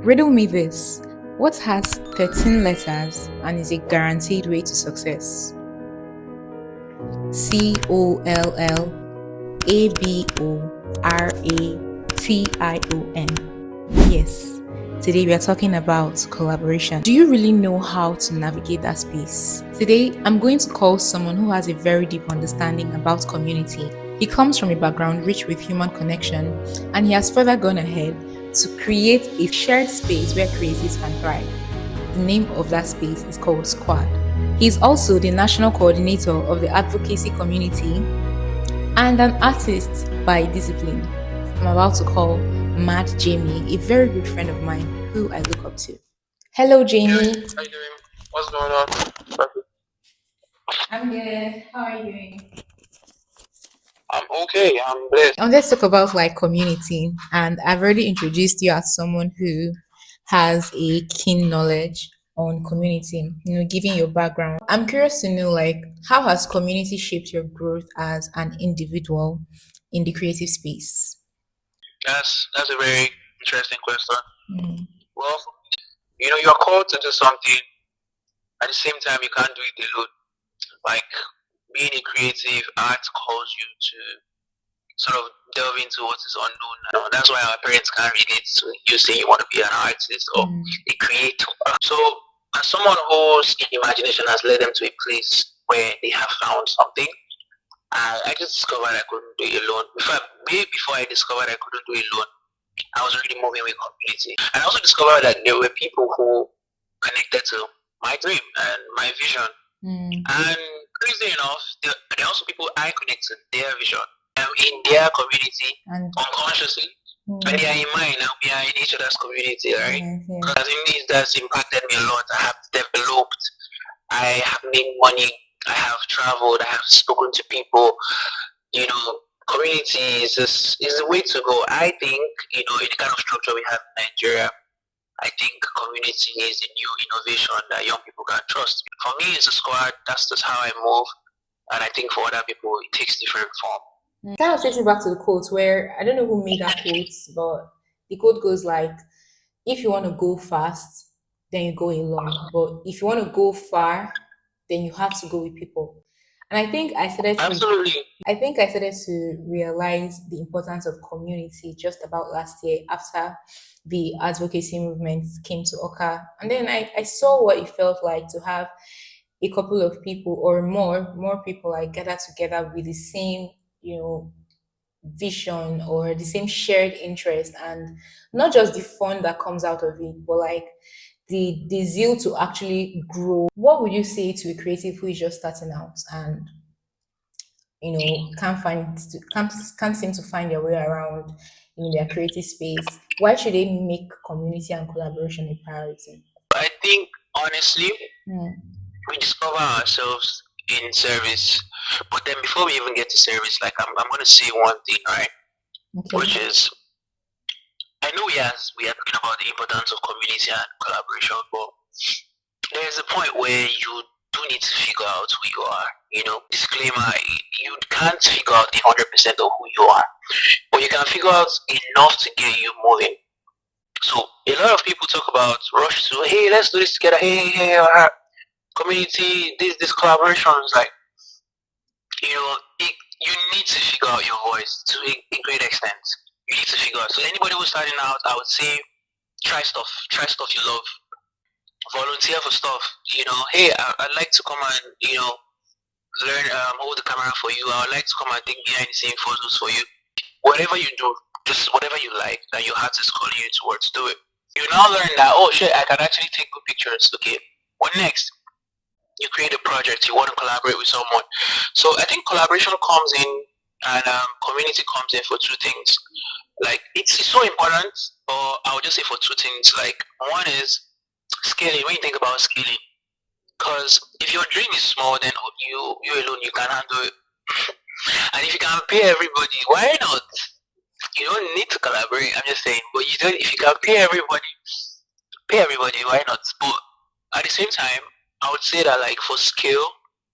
Riddle me this. What has 13 letters and is a guaranteed way to success? COLLABORATION. Yes, today we are talking about collaboration. Do you really know how to navigate that space? Today, I'm going to call someone who has a very deep understanding about community. He comes from a background rich with human connection, and he has further gone ahead to create a shared space where creatives can thrive. The name of that space is called Squad. He's also the national coordinator of the advocacy community and an artist by discipline. I'm about to call Mad Jamie, a very good friend of mine who I look up to. Hello, Jamie. How you doing? What's going on? I'm good. How are you doing? I'm okay. I'm blessed. Let's talk about like community, and I've already introduced you as someone who has a keen knowledge on community. Given your background, I'm curious to know like how has community shaped your growth as an individual in the creative space? That's a very interesting question. Mm. Well, you're called to do something. At the same time, you can't do it alone. Like being a creative, art calls you to sort of delve into what is unknown. That's why our parents can't relate to you say you want to be an artist or a creator. So, as someone whose imagination has led them to a place where they have found something, I just discovered I couldn't do it alone. Way before I discovered I couldn't do it alone, I was already moving with community. And I also discovered that there were people who connected to my dream and my vision. And crazy enough, there are also people I connect to their vision. I'm in their community And unconsciously. And they are in mine, and we are in each other's community, right? Because I think this that's impacted me a lot. I have developed, I have made money, I have traveled, I have spoken to people. Community is the way to go. I think, in the kind of structure we have in Nigeria, I think community is the new innovation that young people can trust. For me, it's a squad. That's just how I move. And I think for other people, it takes different form. kind of takes me back to the quote where I don't know who made that quote, but the quote goes like, if you want to go fast, then you go alone. But if you want to go far, then you have to go with people. And Absolutely. I think I started to realize the importance of community just about last year after the advocacy movement came to occur. And then I saw what it felt like to have a couple of people or more people like gather together with the same, vision or the same shared interest, and not just the fun that comes out of it, but like the zeal to actually grow. What would you say to a creative who is just starting out and can't seem to find their way around in their creative space? Why should they make community and collaboration a priority? I think, honestly, Hmm. we discover ourselves in service. But then before we even get to service, like I'm going to say one thing, right? Which Okay. is, I know we are talking about the importance of community and collaboration, but there's a point where you do need to figure out who you are. Disclaimer, you can't figure out 100% of who you are, but you can figure out enough to get you moving. So a lot of people talk about rush to, hey, let's do this together. Hey, community, this collaboration is like, you need to figure out your voice to a great extent. You need to figure out. So anybody who's starting out, I would say, try stuff you love, volunteer for stuff. Hey, I'd like to come and learn hold the camera for you. I would like to come and take behind the scene photos for you. Whatever you do, just whatever you like that your heart is calling you towards, do it. You now learn that, oh shit, I can actually take good pictures. Okay, what next? You create a project, you want to collaborate with someone. So I think collaboration comes in and community comes in for two things. Like it's so important, or I would just say for two things. Like one is scaling. When you think about scaling, because if your dream is small, then you alone you can handle it. And if you can pay everybody, why not? You don't need to collaborate. I'm just saying, but you don't. If you can pay everybody, why not? But at the same time, I would say that like for scale,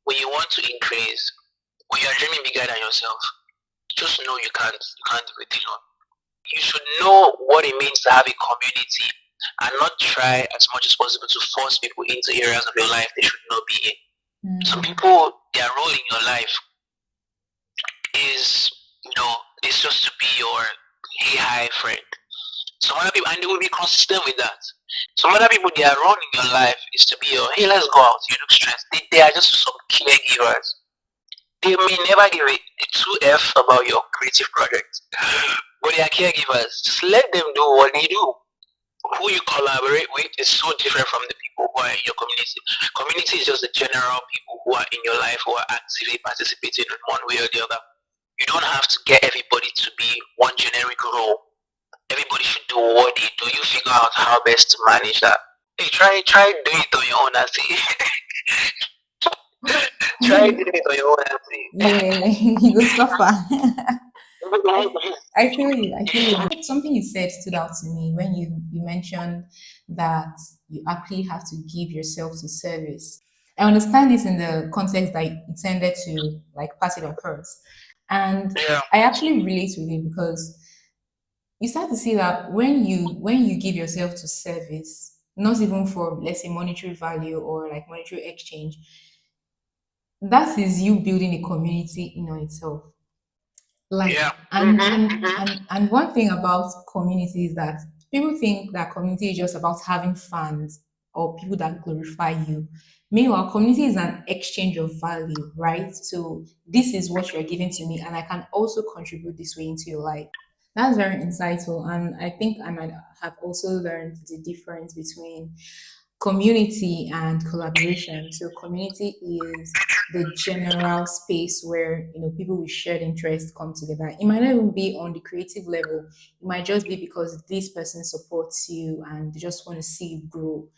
when you want to increase, when you're dreaming bigger than yourself, just know you can't do it alone. You should know what it means to have a community and not try as much as possible to force people into areas of your life they should not be in. Some people, their role in your life is, is just to be your hey hi friend. Some other people, and they will be consistent with that. Some other people, their role in your life is to be your hey, let's go out. You look stressed. They are just some caregivers. They may never give a 2F about your creative project, but they are caregivers. Just let them do what they do. Who you collaborate with is so different from the people who are in your community. Community is just the general people who are in your life who are actively participating in one way or the other. You don't have to get everybody to be one generic role. Everybody should do what they do. You figure out how best to manage that. Hey, try doing it on your own and see. Try doing it on your own and see. Yeah, you go suffer. I feel you. I feel you. Something you said stood out to me when you mentioned that you actually have to give yourself to service. I understand this in the context that you intended to like pass it across, and Yeah. I actually relate with it because you start to see that when you give yourself to service, not even for let's say monetary value or like monetary exchange, that is you building a community in on itself. Like Yeah. and one thing about community is that people think that community is just about having fans or people that glorify you. Meanwhile, community is an exchange of value, right? So this is what you're giving to me, and I can also contribute this way into your life. That's very insightful, and I think I might have also learned the difference between community and collaboration. So community is the general space where people with shared interests come together. It might not even be on the creative level. It might just be because this person supports you and they just want to see you grow.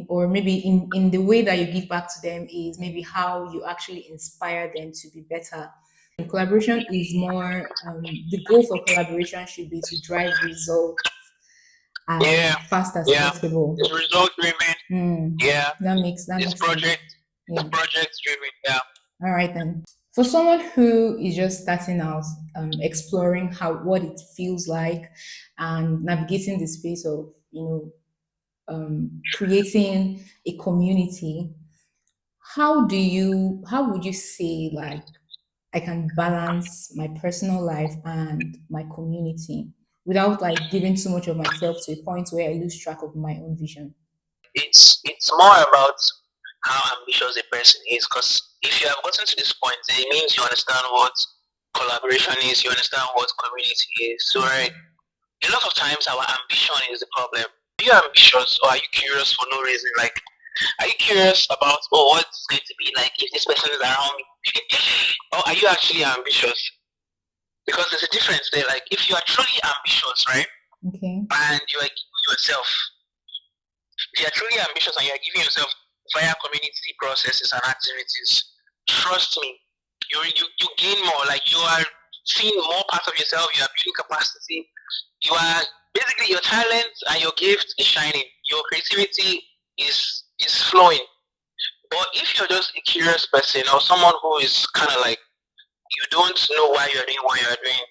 Or maybe in the way that you give back to them is maybe how you actually inspire them to be better. And collaboration is more the goal for collaboration should be to drive results as Yeah. fast as Yeah. possible. It's result driven. Yeah. That makes It's sense. project. It's Yeah. project driven. Yeah. All right then. For someone who is just starting out, exploring what it feels like, and navigating the space of creating a community, how would you say like I can balance my personal life and my community without like giving too much of myself to a point where I lose track of my own vision? It's more about how ambitious a person is. Because if you have gotten to this point, then it means you understand what collaboration is. You understand what community is. So right, a lot of times our ambition is the problem. Are you ambitious or are you curious for no reason? Like, are you curious about what's it's going to be like if this person is around me? Or are you actually ambitious? Because there's a difference there. Like, if you are truly ambitious, right, Okay. and you are giving yourself, if you are truly ambitious and you are giving yourself via community processes and activities, trust me, you gain more. Like, you are seeing more parts of yourself. You are building capacity. You are basically, your talent and your gift is shining. Your creativity is flowing. But if you're just a curious person or someone who is kind of like, you don't know why you're doing what you're doing,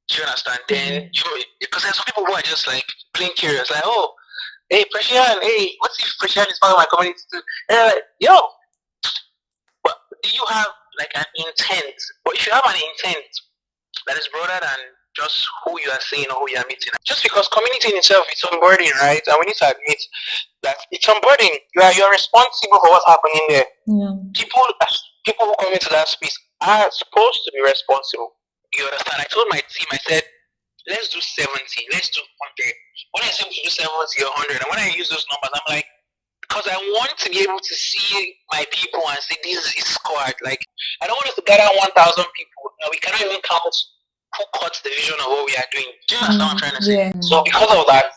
do you understand? Then because there's some people who are just like plain curious, like, oh, hey, Precian, hey, what's if Precian is part of my community too? And I'm like, yo, but do you have like an intent? But if you have an intent that is broader than just who you are seeing or who you are meeting, just because community in itself is onboarding, right? And we need to admit that it's onboarding. You're responsible for what's happening there. Yeah. People who come into that space are supposed to be responsible. You understand? I told my team, I said, let's do 70, let's do 100. When I say we do 70 or 100, and when I use those numbers, I'm like, because I want to be able to see my people and say, this is squad. Like, I don't want us to gather 1,000 people. Now, we cannot even count who cuts the vision of what we are doing. Do you understand what I'm trying to say? Yeah. So, because of that,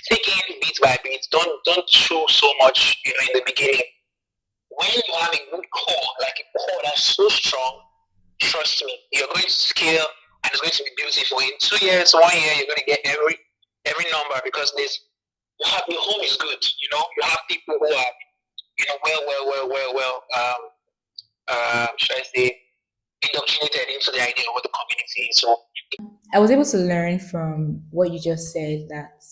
take in bit by bit. Don't chew so much, in the beginning. When you have a good core, like a core that's so strong, trust me, you're going to scale and it's going to be beautiful. In 2 years, 1 year, you're going to get every number because your home is good. You have people who are, should I say, indoctrinated into the idea of what the community is. So I was able to learn from what you just said that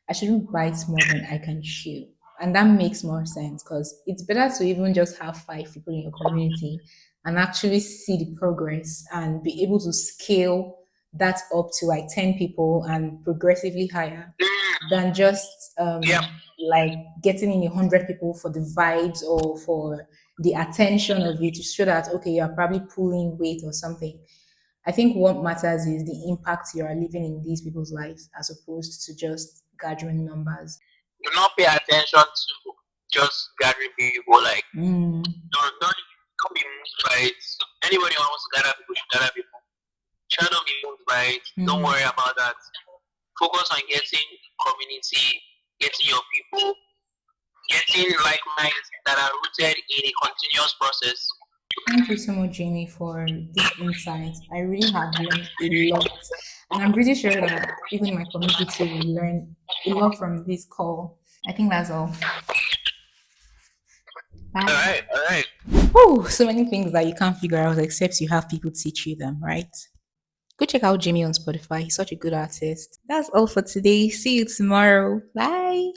I shouldn't bite more than I can chew. And that makes more sense because it's better to even just have five people in your community and actually see the progress and be able to scale that up to like 10 people and progressively higher than just Yeah. like getting in 100 people for the vibes or for the attention of it to show that okay you're probably pulling weight or something. I think what matters is the impact you are leaving in these people's lives as opposed to just gathering numbers. Do not pay attention to just gathering people. Like Mm, don't be moved by it. Anybody who wants to gather people should gather people. Try not be moved by it. Don't mm. worry about that. Focus on getting community, getting your people, getting like minds that are rooted in a continuous process. Thank you so much, Jamie, for this insight. I really have learned a lot. And I'm pretty sure that even my community too will learn a lot from this call. I think that's all. Bye. All right. Oh, so many things that you can't figure out except you have people teach you them, right? Go check out Jamie on Spotify. He's such a good artist. That's all for today. See you tomorrow. Bye.